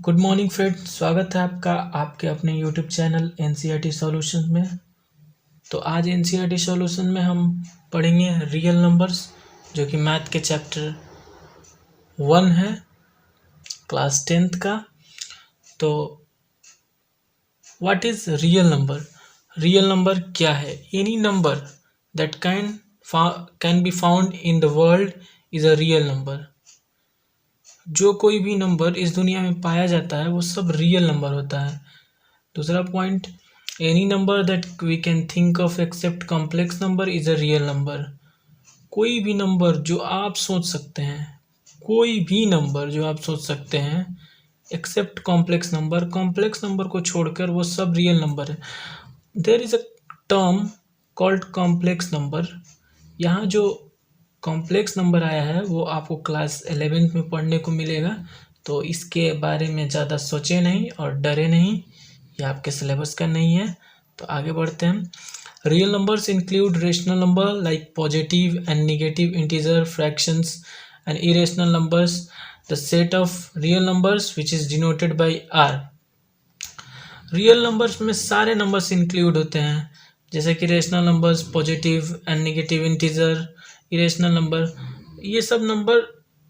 Good morning friend, स्वागत है आपका आपके अपने यूट्यूब चैनल एनसीईआरटी सॉल्यूशन में। तो आज एनसीईआरटी सॉल्यूशन में हम पढ़ेंगे रियल नंबर्स, जो कि मैथ के चैप्टर 1 है, क्लास 10th का। तो what is real number? Real number क्या है? Any number that can be found in the world is a real number. जो कोई भी नंबर इस दुनिया में पाया जाता है वो सब रियल नंबर होता है। दूसरा point, any number that we can think of except complex number is a real number. कोई भी नंबर जो आप सोच सकते हैं, कोई भी नंबर जो आप सोच सकते हैं except complex number, complex number को छोड़कर वो सब रियल नंबर है। There is a term called complex number. यहाँ जो कॉम्प्लेक्स नंबर आया है वो आपको क्लास 11th में पढ़ने को मिलेगा, तो इसके बारे में ज़्यादा सोचे नहीं और डरे नहीं, ये आपके सिलेबस का नहीं है। तो आगे बढ़ते हैं। Real numbers include rational number like positive and negative integer fractions and irrational numbers, the set of real numbers which is denoted by R. Real numbers में सारे नंबर्स इंक्लूड होते हैं, जैसे कि rational numbers, positive and negative integer, irrational number. ये सब number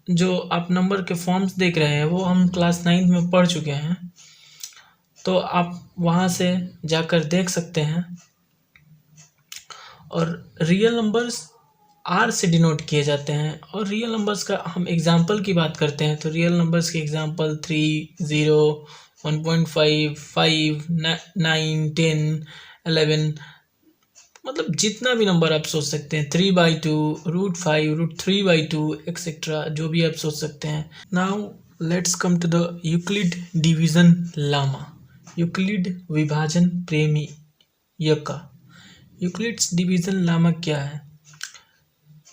जो आप नंबर के फॉर्म्स देख रहे हैं वो हम क्लास 9th में पढ़ चुके हैं, तो आप वहाँ से जाकर देख सकते हैं। और रियल नंबर्स आर से डिनोट किए जाते हैं। और रियल नंबर्स का हम एग्जांपल की बात करते हैं तो रियल नंबर्स के एग्जांपल 3, 0, 1.5, 5, 9, 10, 11, मतलब जितना भी नंबर आप सोच सकते हैं, 3/2, √5, √3/2 एक्सेट्रा, जो भी आप सोच सकते हैं। Now let's come to the Euclid division lemma. Euclid विभाजन प्रेमी यका। यूक्लिड्स डिवीजन लामा क्या है?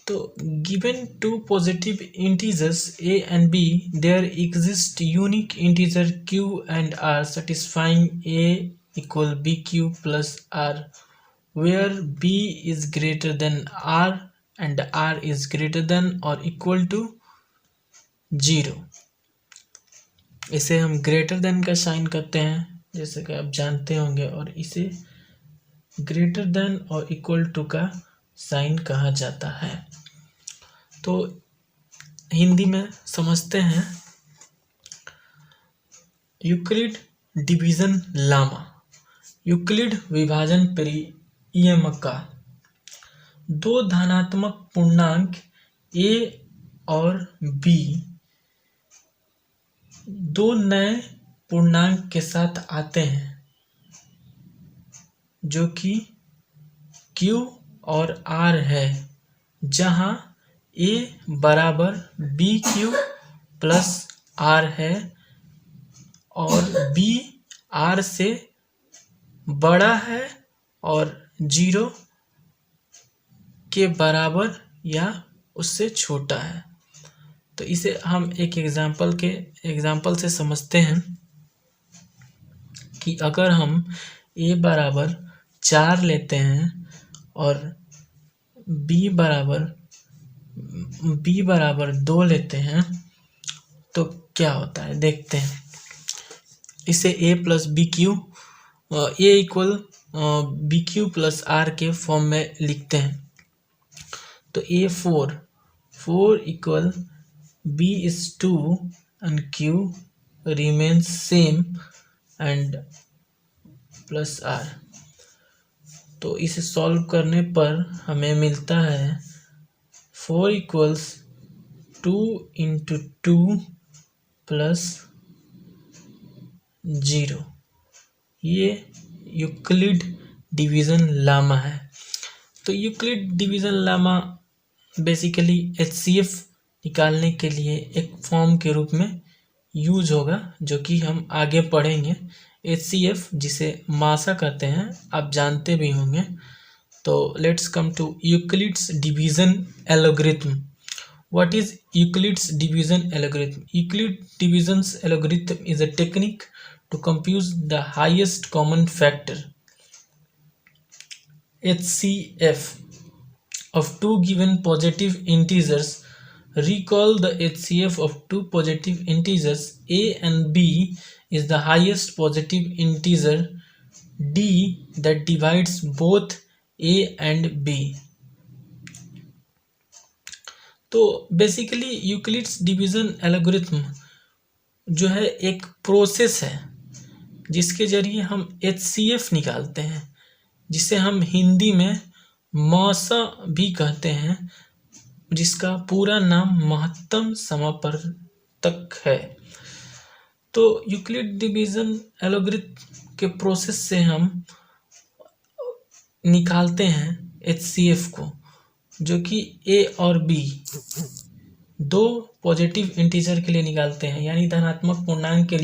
तो given two positive integers a and b, there exist unique integer q and r satisfying a equal bq plus r, where b is greater than r and r is greater than or equal to 0। इसे हम greater than का sign करते हैं, जैसे कि आप जानते होंगे, और इसे ग्रेटर देन और इक्वल टू का साइन कहा जाता है। तो हिंदी में समझते हैं। यूक्लिड डिवीजन लामा, यूक्लिड विभाजन परियमका। दो धनात्मक पूर्णांक a और b दो नए पूर्णांक के साथ आते हैं, जो कि q और r है, जहां a बराबर bq प्लस r है और b r से बड़ा है और 0 के बराबर या उससे छोटा है। तो इसे हम एक एग्जाम्पल से समझते हैं कि अगर हम a बराबर 4 लेते हैं और b बराबर 2 लेते हैं तो क्या होता है देखते हैं। इसे a plus b q, a equal b q plus r के फॉर्म में लिखते हैं। तो a4 इक्वल b is 2 and q remains same and plus r। तो इसे सॉल्व करने पर हमें मिलता है 4 इक्वल्स 2 इंटू 2 प्लस 0। ये यूक्लिड डिवीजन लामा है। तो Euclid division lemma basically HCF निकालने के लिए एक फॉर्म के रूप में यूज होगा, जो कि हम आगे पढ़ेंगे। HCF जिसे मासा कहते हैं, आप जानते भी होंगे। तो let's come to Euclid's division algorithm. What is Euclid's division algorithm? Euclid division algorithm is a technique to compute the highest common factor HCF of two given positive integers Recall the HCF of two positive integers a and b is the highest positive integer d that divides both a and b. तो basically Euclid's division algorithm जो है एक process है जिसके जरिए हम HCF निकालते हैं, जिसे हम हिंदी में मौसा भी कहते हैं, जिसका पूरा नाम महत्तम समापवर्तक है। तो यूक्लिड डिवीजन एल्गोरिथम के प्रोसेस से हम निकालते हैं HCF को, जो कि a और b दो पॉजिटिव इंटीजर के लिए निकालते हैं, यानी धनात्मक पूर्णांक के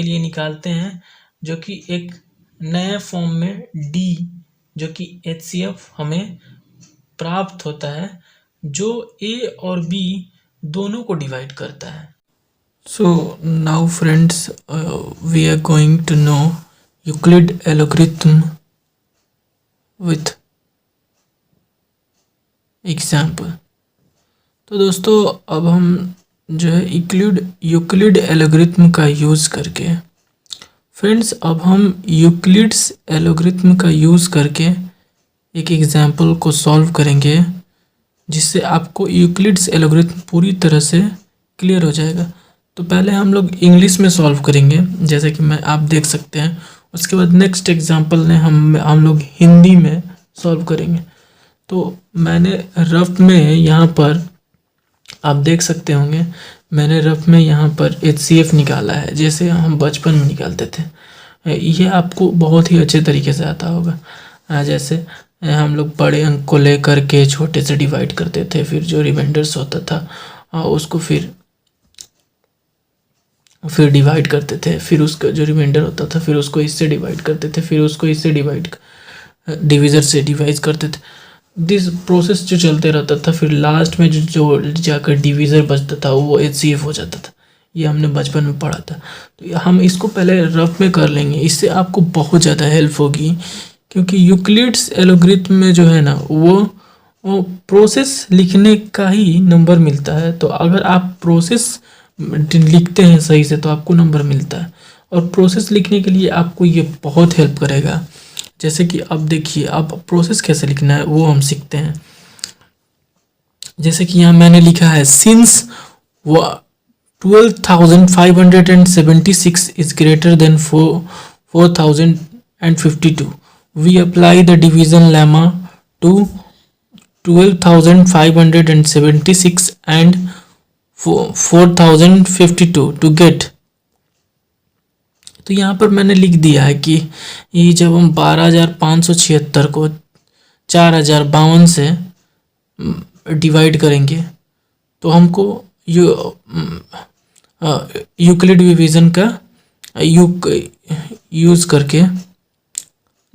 लिए निकालते हैं, जो कि एक नए फॉर्म में d, जो कि HCF हमें प्राप्त होता है, जो a और b दोनों को डिवाइड करता है। So now friends, we are going to know Euclid algorithm with example. तो दोस्तों, अब हम जो है यूक्लिड एल्गोरिथम का यूज़ करके अब हम यूक्लिड्स एल्गोरिथम का यूज़ करके एक एग्जाम्पल को सॉल्व करेंगे, जिससे आपको यूक्लिड्स एल्गोरिथम पूरी तरह से क्लियर हो जाएगा। तो पहले हम लोग इंग्लिश में सॉल्व करेंगे, जैसे कि आप देख सकते हैं। उसके बाद नेक्स्ट एग्जाम्पल ने हम लोग हिंदी में सॉल्व करेंगे। तो मैंने रफ में यहाँ पर आप देख सकते होंगे, मैंने रफ में यहाँ पर HCF निकाला है, जैसे हम बचपन में निकालते थे। ये आपको बहुत ही अच्छे तरीके से आता होगा। जैसे हम लोग बड़े अंक को लेकर के छोटे से डिवाइड करते थे, फिर जो रिमाइंडर्स होता था उसको फिर डिवाइड करते थे, फिर उसका जो रिमाइंडर होता था फिर उसको इससे डिवाइड करते थे, फिर उसको इससे डिविज़र से डिवाइड करते थे। दिस प्रोसेस जो चलते रहता था, फिर लास्ट में जो जाकर डिवीज़र बचता था वो HCF हो जाता था। ये हमने बचपन में पढ़ा था। तो हम इसको पहले रफ में कर लेंगे, इससे आपको बहुत ज़्यादा हेल्प होगी, क्योंकि यूक्लिड्स एल्गोरिथम में जो है ना वो प्रोसेस लिखने का ही नंबर मिलता है। तो अगर आप प्रोसेस लिखते हैं सही से तो आपको नंबर मिलता है, और प्रोसेस लिखने के लिए आपको ये बहुत हेल्प करेगा। जैसे कि अब देखिए, अब प्रोसेस कैसे लिखना है वो हम सीखते हैं। जैसे कि यहाँ मैंने लिखा है, since 12,576 is greater than 4,052 we apply the division lemma to 12,576 and 4,052 to get. तो यहाँ पर मैंने लिख दिया है कि ये जब हम 12,576 को 4,052 से डिवाइड करेंगे तो हमको यूक्लिड डिवीजन का यूज़ करके,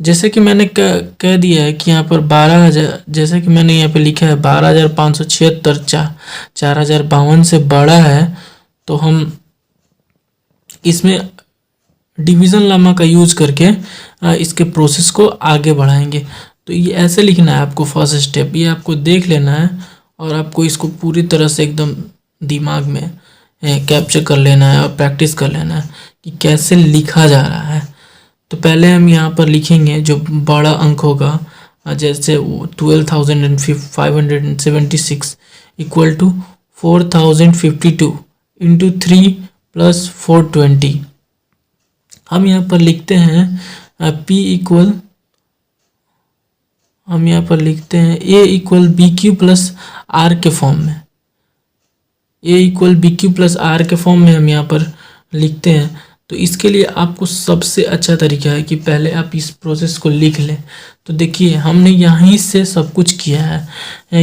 जैसे कि मैंने कह दिया है कि यहाँ पर 12,000, जैसे कि मैंने यहाँ पे लिखा है 12,576 4,052 से बड़ा है, तो हम इसमें डिवीज़न लेमा का यूज़ करके इसके प्रोसेस को आगे बढ़ाएंगे। तो ये ऐसे लिखना है आपको, फर्स्ट स्टेप ये आपको देख लेना है और आपको इसको पूरी तरह से एकदम दिमाग में कैप्चर कर लेना है और प्रैक्टिस कर लेना है कि कैसे लिखा जा रहा है। तो पहले हम यहाँ पर लिखेंगे जो बड़ा अंक होगा, जैसे 12,576 इक्वल टू 4,052 इंटू 3 + 420। हम यहाँ पर लिखते हैं P इक्वल, हम यहाँ पर लिखते हैं A इक्वल BQ + R के फॉर्म में, A इक्वल BQ + R के फॉर्म में हम यहाँ पर लिखते हैं। तो इसके लिए आपको सबसे अच्छा तरीका है कि पहले आप इस प्रोसेस को लिख लें। तो देखिए, हमने यहीं से सब कुछ किया है।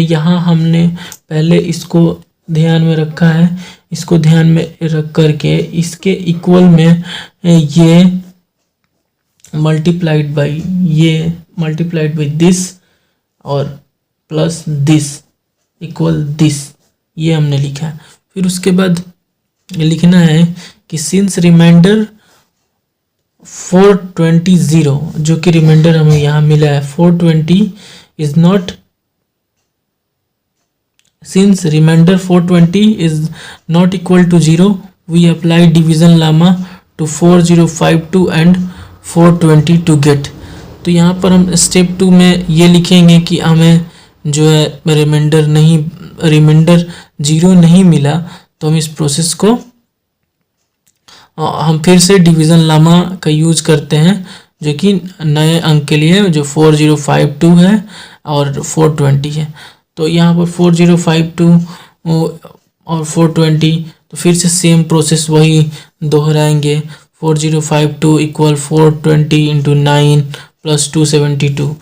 यहाँ हमने पहले इसको ध्यान में रखा है, इसको ध्यान में रख करके इसके इक्वल में ये मल्टीप्लाइड बाई दिस और प्लस दिस इक्वल दिस, ये हमने लिखा है। फिर उसके बाद लिखना है कि सिंस रिमाइंडर 420 जो कि रिमाइंडर हमें यहाँ मिला है 420 is not Since remainder 420 is not equal to 0, we apply division lemma to 4052 and 420 to get. तो यहाँ पर हम स्टेप 2 में ये लिखेंगे कि हमें जो है रिमाइंडर 0 नहीं मिला, तो हम इस प्रोसेस को हम फिर से डिवीज़न लेमा का यूज करते हैं, जो कि नए अंक के लिए जो 4052 है और 420 है। तो यहाँ पर 4052 और 420, तो फिर से सेम प्रोसेस वही दोहराएंगे। 4052 इक्वल 420 इंटू 9 प्लस 272।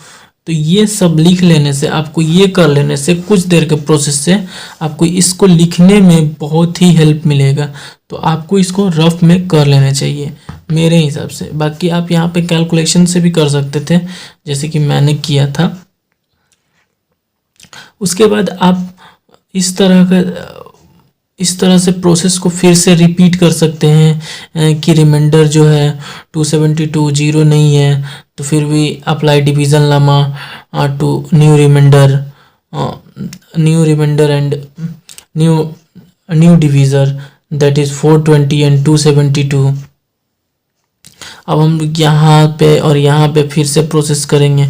तो ये सब लिख लेने से, आपको ये कर लेने से, कुछ देर के प्रोसेस से आपको इसको लिखने में बहुत ही हेल्प मिलेगा। तो आपको इसको रफ में कर लेना चाहिए मेरे हिसाब से। बाकी आप यहाँ पे कैलकुलेशन से भी कर सकते थे, जैसे कि मैंने किया था। उसके बाद आप इस तरह से प्रोसेस को फिर से रिपीट कर सकते हैं कि रिमाइंडर जो है 272 0 नहीं है, तो फिर भी apply division lemma to new remainder and new divisor, that is 420 and 272। अब हम यहाँ पे और यहाँ पे फिर से प्रोसेस करेंगे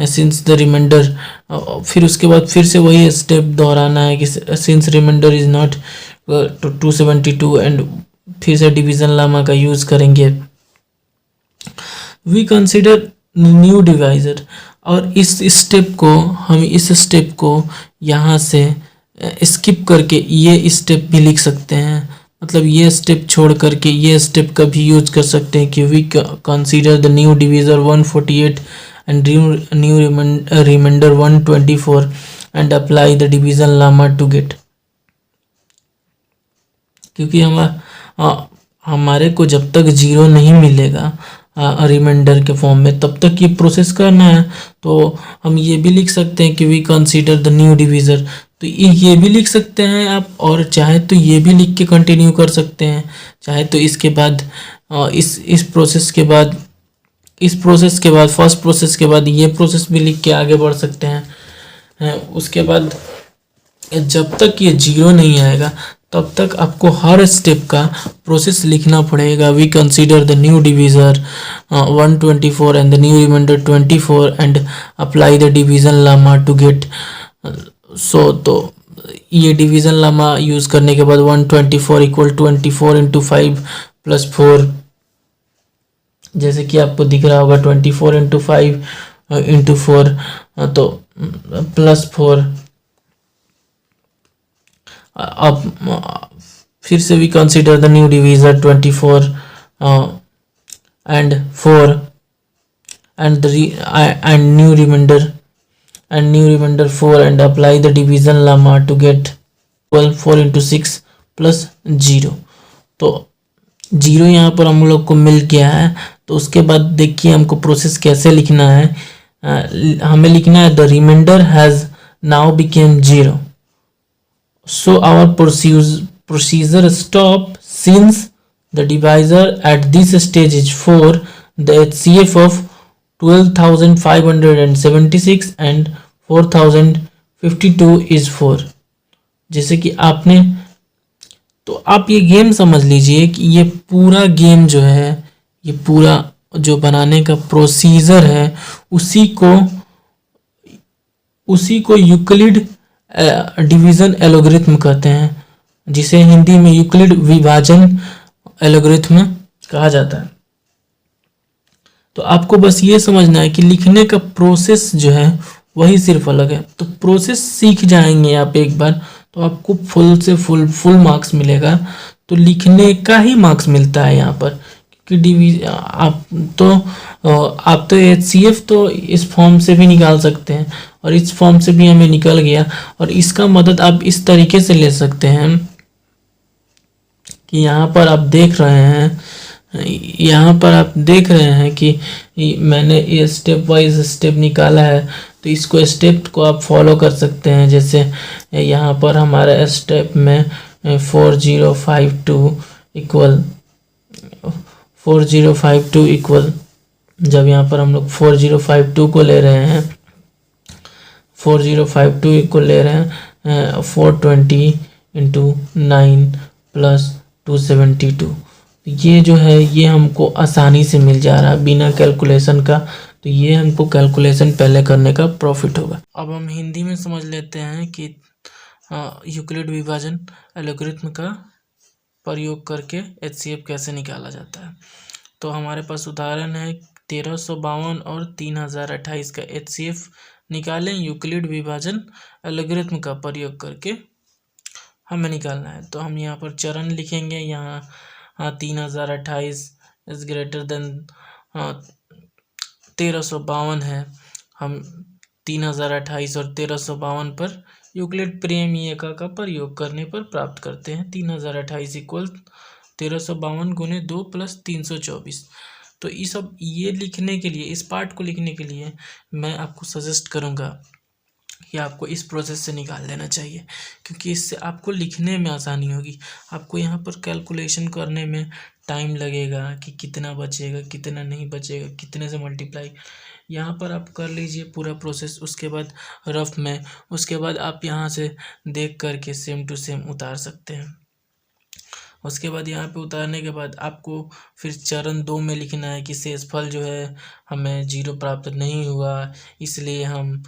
सिंस द रिमाइंडर। फिर उसके बाद फिर से वही स्टेप दोहराना है कि since reminder is not 272 and फिर से डिवीज़न लेमा का यूज़ करेंगे। वी कंसिडर न्यू डिवाइज़र, और इस स्टेप को यहाँ से स्किप करके ये स्टेप भी लिख सकते हैं। मतलब ये स्टेप छोड़ करके ये स्टेप का भी यूज कर सकते हैं कि we consider the new divisor 148 and new remainder 124 and apply the division lemma to get. क्योंकि हमारे को जब तक 0 नहीं मिलेगा रिमाइंडर के फॉर्म में, तब तक ये प्रोसेस करना है। तो हम ये भी लिख सकते हैं कि we consider the new divisor, तो ये भी लिख सकते हैं आप, और चाहे तो ये भी लिख के कंटिन्यू कर सकते हैं, चाहे तो इसके बाद इस प्रोसेस के बाद फर्स्ट प्रोसेस के बाद ये प्रोसेस भी लिख के आगे बढ़ सकते हैं। उसके बाद जब तक ये 0 नहीं आएगा तब तक आपको हर स्टेप का प्रोसेस लिखना पड़ेगा। We consider the new divisor 124 and the new remainder 24 and apply the division lemma to get. तो ये डिवीज़न लेमा यूज़ करने के बाद 124 इक्वल 24 इंटू 5 प्लस 4, जैसे कि आपको दिख रहा होगा 24 इंटू 5 इंटू 4, तो प्लस 4। अब फिर से we consider the new divisor 24 and 4 and new remainder 4 and apply the division lemma to get 4 into 6 plus 0। तो 0 यहाँ पर हम लोग को मिल गया है। तो उसके बाद देखिए हमको प्रोसेस कैसे लिखना है। हमें लिखना है the remainder has now become 0, so our procedure stop since the divisor at this stage is 4, the HCF of 12,576 and 4,052 is 4। जैसे कि आपने, तो आप ये गेम समझ लीजिए कि ये पूरा गेम जो है, ये पूरा जो बनाने का प्रोसीजर है, उसी को यूक्लिड डिवीज़न एल्गोरिथम कहते हैं, जिसे हिंदी में यूक्लिड विभाजन एल्गोरिथम कहा जाता है। तो आपको बस ये समझना है कि लिखने का प्रोसेस जो है वही सिर्फ अलग है। तो प्रोसेस सीख जाएंगे आप एक बार, तो आपको फुल से फुल मार्क्स मिलेगा। तो लिखने का ही मार्क्स मिलता है यहाँ पर, क्योंकि आप तो HCF तो इस फॉर्म से भी निकाल सकते हैं, और इस फॉर्म से भी हमें निकल गया। और इसका मदद आप इस तरीके से ले सकते हैं कि यहाँ पर आप देख रहे हैं कि मैंने ये स्टेप वाइज स्टेप निकाला है। तो इसको स्टेप को आप फॉलो कर सकते हैं। जैसे यहाँ पर हमारा स्टेप में 4052 इक्वल, जब यहाँ पर हम लोग 4052 को ले रहे हैं, 420 इंटू 9 प्लस 272। ये जो है ये हमको आसानी से मिल जा रहा है बिना कैलकुलेशन का, तो ये हमको कैलकुलेशन पहले करने का प्रॉफिट होगा। अब हम हिंदी में समझ लेते हैं कि यूक्लिड विभाजन एल्गोरिथ्म का प्रयोग करके HCF कैसे निकाला जाता है। तो हमारे पास उदाहरण है 1352 और 3028 का HCF निकालें यूक्लिड विभाजन एल्गोरिथ्म का प्रयोग करके हमें निकालना है। तो हम यहाँ पर चरण लिखेंगे। यहाँ 3028 इज ग्रेटर देन 1352 है। हम 3028 और 1352 पर यूक्लिड प्रेमीयका का प्रयोग करने पर प्राप्त करते हैं 3028 इक्वल 1352 गुने 2 प्लस 324। तो ये लिखने के लिए, इस पार्ट को लिखने के लिए मैं आपको सजेस्ट करूँगा कि आपको इस प्रोसेस से निकाल लेना चाहिए, क्योंकि इससे आपको लिखने में आसानी होगी। आपको यहाँ पर कैलकुलेशन करने में टाइम लगेगा कि कितना बचेगा, कितना नहीं बचेगा, कितने से मल्टीप्लाई। यहाँ पर आप कर लीजिए पूरा प्रोसेस, उसके बाद रफ में, उसके बाद आप यहाँ से देख करके सेम टू सेम उतार सकते हैं। उसके बाद यहाँ पे उतारने के बाद आपको फिर चरण 2 में लिखना है कि शेषफल जो है हमें 0 प्राप्त नहीं हुआ, इसलिए हम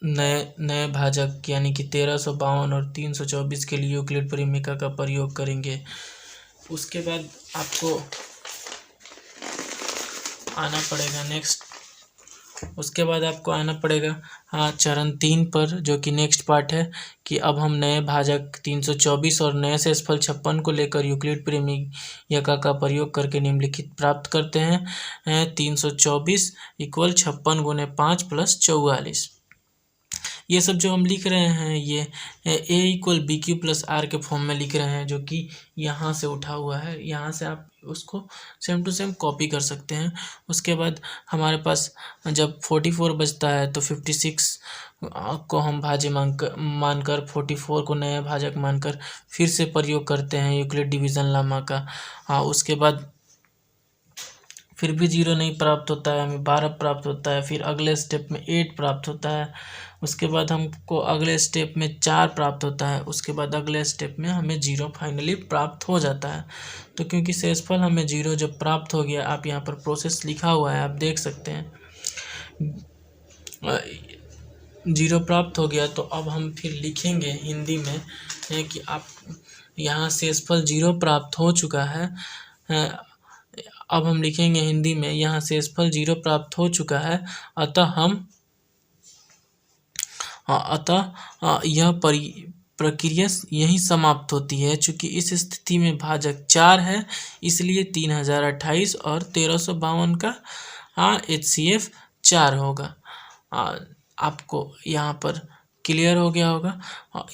नए भाजक यानी कि 1352 और 324 के लिए यूक्लिड परिमेय का प्रयोग करेंगे। उसके बाद आपको आना पड़ेगा नेक्स्ट, उसके बाद आपको आना पड़ेगा चरण 3 पर, जो कि नेक्स्ट पार्ट है कि अब हम नए भाजक 324 और नए शेषफल 56 को लेकर यूक्लिड परिमेयका का प्रयोग करके निम्नलिखित प्राप्त करते हैं 324 इक्वल 56 गुने 5 प्लस 44। ये सब जो हम लिख रहे हैं ये A equal BQ plus R के फॉर्म में लिख रहे हैं, जो कि यहाँ से उठा हुआ है। यहाँ से आप उसको सेम टू सेम कॉपी कर सकते हैं। उसके बाद हमारे पास जब 44 बचता है तो 56 को हम भाज्य मानकर 44 को नया भाजक मानकर फिर से प्रयोग करते हैं यूक्लिड डिवीज़न लेमा का। उसके बाद फिर भी 0 नहीं प्राप्त होता है, हमें 12 प्राप्त होता है। फिर अगले स्टेप में 8 प्राप्त होता है। उसके बाद हमको अगले स्टेप में 4 प्राप्त होता है। उसके बाद अगले स्टेप में हमें 0 फाइनली प्राप्त हो जाता है। तो क्योंकि शेषफल हमें 0 जब प्राप्त हो गया, आप यहाँ पर प्रोसेस लिखा हुआ है, आप देख सकते हैं 0 प्राप्त हो गया। तो अब हम फिर लिखेंगे हिंदी में कि आप यहाँ शेषफल 0 प्राप्त हो चुका है। अब हम लिखेंगे हिंदी में यहाँ शेषफल 0 प्राप्त हो चुका है, अतः यह प्रक्रिया यहीं समाप्त होती है। चूँकि इस स्थिति में भाजक 4 है, इसलिए 3028 और 1352 का HCF 4 होगा। आपको यहाँ पर क्लियर हो गया होगा।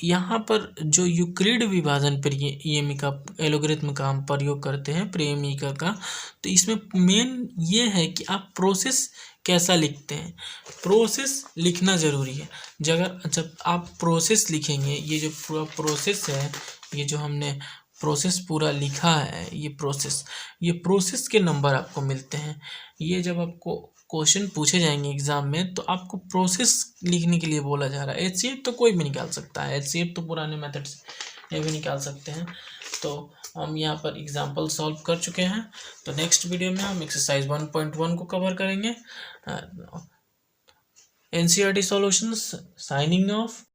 यहाँ पर जो यूक्लिड विभाजन परिमेयका एल्गोरिथ्म का हम प्रयोग करते हैं परिमेयका का, तो इसमें मेन ये है कि आप प्रोसेस कैसा लिखते हैं। प्रोसेस लिखना ज़रूरी है। जब आप प्रोसेस लिखेंगे, ये जो पूरा प्रोसेस है, ये जो हमने प्रोसेस पूरा लिखा है, ये प्रोसेस के नंबर आपको मिलते हैं। ये जब आपको क्वेश्चन पूछे जाएंगे एग्जाम में, तो आपको प्रोसेस लिखने के लिए बोला जा रहा है। HCF तो कोई भी निकाल सकता है, HCF तो पुराने मेथड से भी निकाल सकते हैं। तो हम यहाँ पर एग्जाम्पल सॉल्व कर चुके हैं। तो नेक्स्ट वीडियो में हम एक्सरसाइज 1.1 को कवर करेंगे। NCERT solutions signing off.